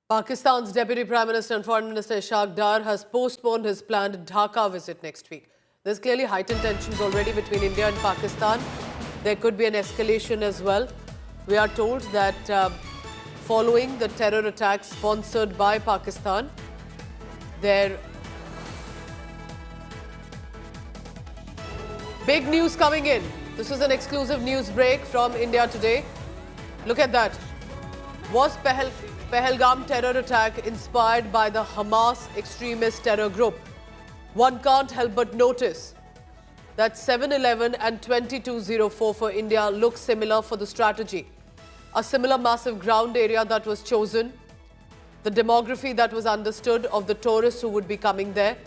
Pakistan's Deputy Prime Minister and Foreign Minister Ishaq Dar has postponed his planned Dhaka visit next week. There's clearly heightened tensions already between India and Pakistan. There could be an escalation as well. We are told that following the terror attack sponsored by Pakistan, there big news coming in. This is an exclusive news break from India Today. Look at that. Was Pahalgam terror attack inspired by the Hamas extremist terror group? One can't help but notice that 7/11 and 2204 for India look similar for the strategy. A similar massive ground area that was chosen, the demography that was understood of the tourists who would be coming there.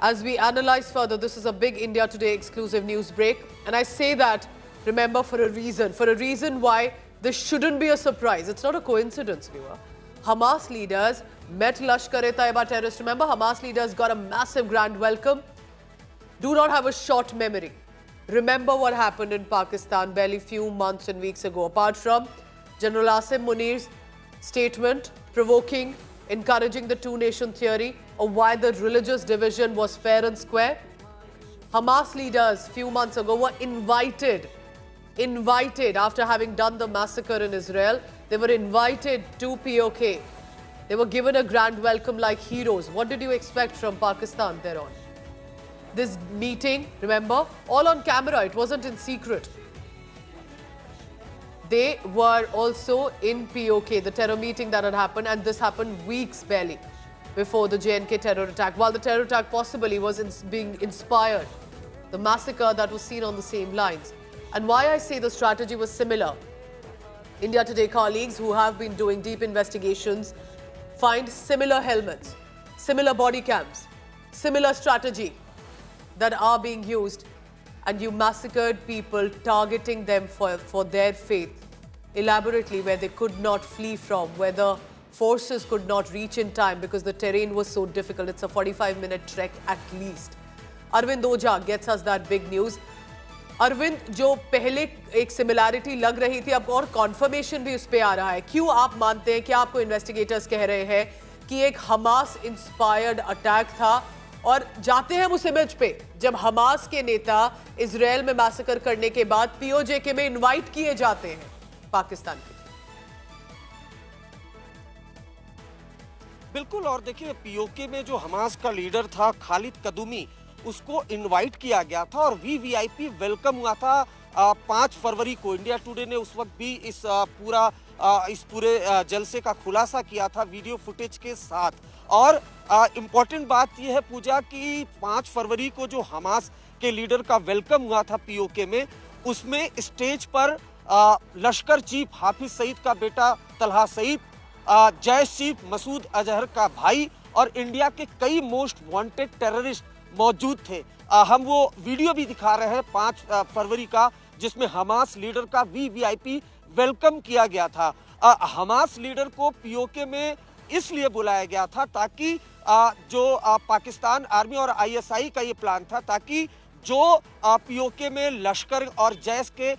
As we analyze further, this is a big India Today exclusive news break. And I say that, remember, for a reason why this shouldn't be a surprise. It's not a coincidence, viewer. Hamas leaders met Lashkar-e-Taiba terrorists. Remember, Hamas leaders got a massive grand welcome. Do not have a short memory. Remember what happened in Pakistan barely few months and weeks ago. Apart from General Asim Munir's statement, provoking, encouraging the two-nation theory of why the religious division was fair and square, Hamas leaders few months ago were invited after having done the massacre in Israel. They were invited to POK. They were given a grand welcome like heroes. What did you expect from Pakistan thereon? This meeting, remember, all on camera. It wasn't in secret. They were also in POK, the terror meeting that had happened, and this happened weeks barely before the JNK terror attack. While the terror attack possibly was being inspired, the massacre that was seen on the same lines. And why I say the strategy was similar. India Today colleagues who have been doing deep investigations find similar helmets, similar body cams, similar strategy that are being used, and you massacred people targeting them for their faith elaborately, where they could not flee from, where the forces could not reach in time because the terrain was so difficult. It's a 45-minute trek at least. Arvind Ojha gets us that big news. Arvind, जो पहले एक similarity लग रही थी, अब और conformation भी उस पे आ रहा है. क्यों आप मानते हैं कि आपको इन्वेस्टिगेटर्स कह रहे हैं कि एक हमास इंस्पायर्ड अटैक था? और जाते हैं उस इमेज पे जब हमास के नेता इजराइल में मैसेकर करने के बाद पीओजेके में इनवाइट किए जाते हैं पाकिस्तान के. बिल्कुल. और देखिए, पीओके में जो हमास का लीडर था खालिद कदूमी, उसको इनवाइट किया गया था और वीवीआईपी वेलकम हुआ था 5 फरवरी को. इंडिया टुडे ने उस वक्त भी इस पूरे जलसे का खुलासा किया था वीडियो फुटेज के साथ. और इम्पोर्टेंट बात यह है पूजा कि 5 फरवरी को जो हमास के लीडर का वेलकम हुआ था पीओके में, उसमें स्टेज पर लश्कर चीफ हाफिज सईद का बेटा तलहा सईद, जैश चीफ मसूद अजहर का भाई और इंडिया के कई मोस्ट वांटेड टेररिस्ट मौजूद थे. हम वो वीडियो भी दिखा रहे हैं 5 फरवरी का, जिसमें हमास लीडर का वीवीआईपी वेलकम किया गया था. हमास लीडर को पीओके में इसलिए बुलाया गया था ताकि जो पाकिस्तान आर्मी और आईएसआई का ये प्लान था, ताकि जो पीओके में लश्कर और जैश के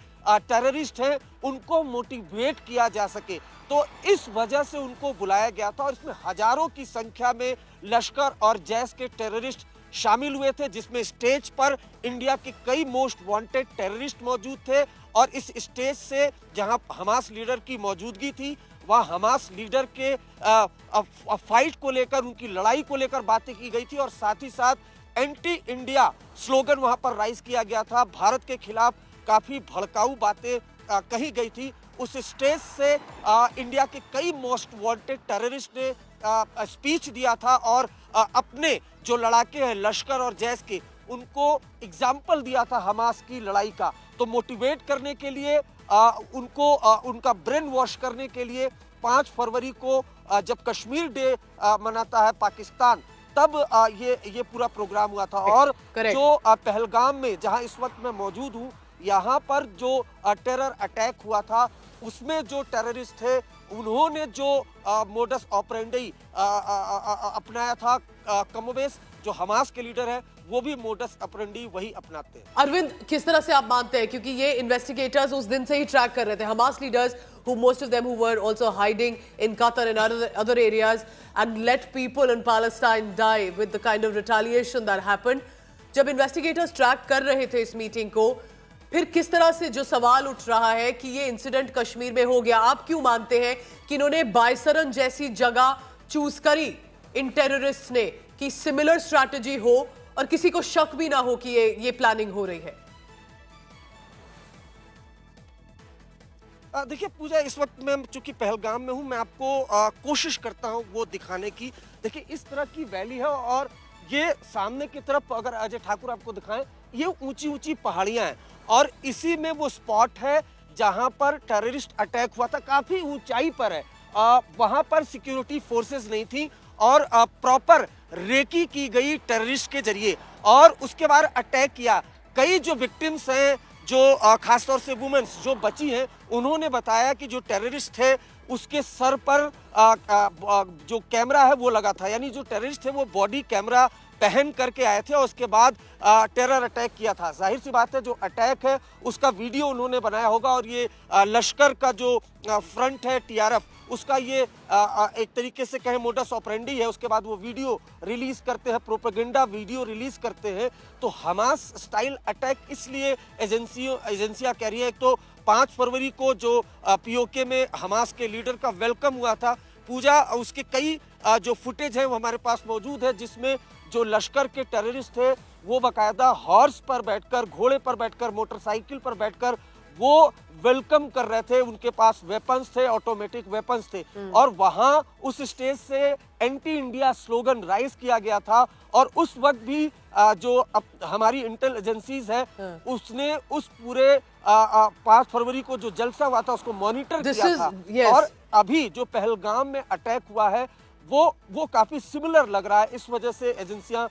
टेररिस्ट हैं उनको मोटिवेट किया जा सके. तो इस वजह से उनको बुलाया गया था और इसमें हजारों की संख्या में लश्कर और जैश के टेररिस्ट शामिल हुए थे, जिसमें स्टेज पर इंडिया के कई मोस्ट वांटेड टेररिस्ट मौजूद थे. और इस स्टेज से जहां हमास लीडर की मौजूदगी थी, वहां हमास लीडर के फाइट को लेकर, उनकी लड़ाई को लेकर बातें की गई थी और साथ ही साथ एंटी इंडिया स्लोगन वहां पर राइज किया गया था. भारत के खिलाफ काफी भड़काऊ बातें कही गई थी. उस स्टेज से इंडिया के कई मोस्ट वांटेड टेररिस्ट ने स्पीच दिया था और अपने जो लड़ाके हैं लश्कर और जैश के, उनको एग्जाम्पल दिया था हमास की लड़ाई का. तो मोटिवेट करने के लिए, उनको उनका ब्रेन वॉश करने के लिए 5 फरवरी को जब कश्मीर डे मनाता है पाकिस्तान, तब ये पूरा प्रोग्राम हुआ था. और जो पहलगाम में, जहां इस वक्त मैं मौजूद हूं, यहाँ पर जो टेरर अटैक हुआ था, उसमें जो टेररिस्ट थे उन्होंने जो मोडस ऑपरेंडी अपनाया था, कमोबेश जो हमास के लीडर है वो भी मोडस ऑपरेंडी वही अपनाते हैं. अरविंद, किस तरह से आप मानते हैं, क्योंकि ये इन्वेस्टिगेटर्स उस दिन से ही ट्रैक कर रहे थे, Hamas leaders who most of them who were also hiding in Qatar and other areas, and let people in Palestine die with the kind of retaliation that happened. जब investigators track कर रहे थे इस meeting को, फिर किस तरह से जो सवाल उठ रहा है कि ये इंसिडेंट कश्मीर में हो गया, आप क्यों मानते हैं कि इन्होंने बायसरन जैसी जगह चूज करी इन टेररिस्ट ने कि सिमिलर स्ट्रैटेजी हो और किसी को शक भी ना हो कि ये प्लानिंग हो रही है? देखिए पूजा, इस वक्त मैं चूंकि पहलगाम में हूं, मैं आपको कोशिश करता हूं वो दिखाने की। देखिए इस तरह की वैली है और ये सामने की तरफ अगर अजय ठाकुर आपको दिखाएं, ये ऊंची ऊंची पहाड़ियां हैं और इसी में वो स्पॉट है जहां पर टेररिस्ट अटैक हुआ था। काफी ऊंचाई पर है, वहां पर सिक्योरिटी फोर्सेस नहीं थी और प्रॉपर रेकी की गई टेररिस्ट के जरिए और उसके बाद अटैक किया। कई जो विक्टिम्स हैं, जो खासतौर से वुमेन्स जो बची हैं, उन्होंने बताया कि जो टेररिस्ट थे उसके सर पर जो कैमरा है वो लगा था, यानी जो टेररिस्ट थे वो बॉडी कैमरा पहन करके आए थे और उसके बाद टेरर अटैक किया था। जाहिर सी बात है जो अटैक है उसका वीडियो उन्होंने बनाया होगा और ये लश्कर का जो फ्रंट है टीआरएफ, उसका ये एक तरीके से कहें मोडस ऑपरेंडी है। उसके बाद वो वीडियो रिलीज करते हैं, प्रोपेगेंडा वीडियो रिलीज करते हैं। तो हमास स्टाइल अटैक इसलिए एजेंसियां कह रही है। तो 5 फरवरी को जो पीओके में हमास के लीडर का वेलकम हुआ था, पूजा, उसके कई जो फुटेज है वो हमारे पास मौजूद है, जिसमें जो लश्कर के टेररिस्ट थे वो बाकायदा हॉर्स पर बैठकर, घोड़े पर बैठकर, मोटरसाइकिल पर बैठकर वो वेलकम कर रहे थे। उनके पास वेपन्स थे, ऑटोमेटिक वेपन्स थे और वहां उस स्टेज से एंटी इंडिया स्लोगन राइज किया गया था। और उस वक्त भी जो हमारी इंटेल एजेंसीज है उसने उस पूरे 5 फरवरी को जो जलसा हुआ था उसको मॉनिटर किया था। और अभी जो पहलगाम में अटैक हुआ है वो काफी सिमिलर लग रहा है। इस वजह से एजेंसियां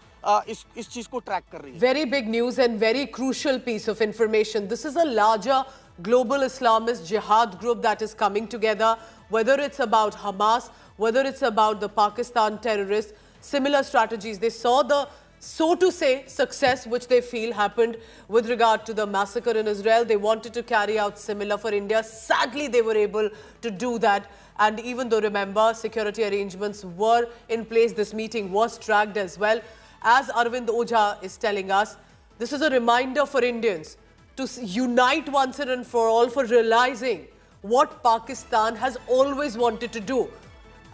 इस चीज को ट्रैक कर रही है। Very big news and very crucial piece of information. This is a larger global Islamist jihad group that is coming together, whether it's about Hamas, whether it's about the Pakistan terrorists, similar strategies. They saw the, so to say, success which they feel happened with regard to the massacre in Israel. They wanted to carry out similar for India. Sadly, they were able to do that. And even though, remember, security arrangements were in place, this meeting was tracked as well. As Arvind Ojha is telling us, this is a reminder for Indians to unite once and for all, for realizing what Pakistan has always wanted to do.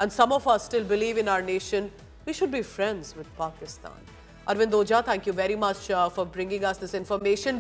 And some of us still believe in our nation. We should be friends with Pakistan. Arvind Ojha, thank you very much for bringing us this information.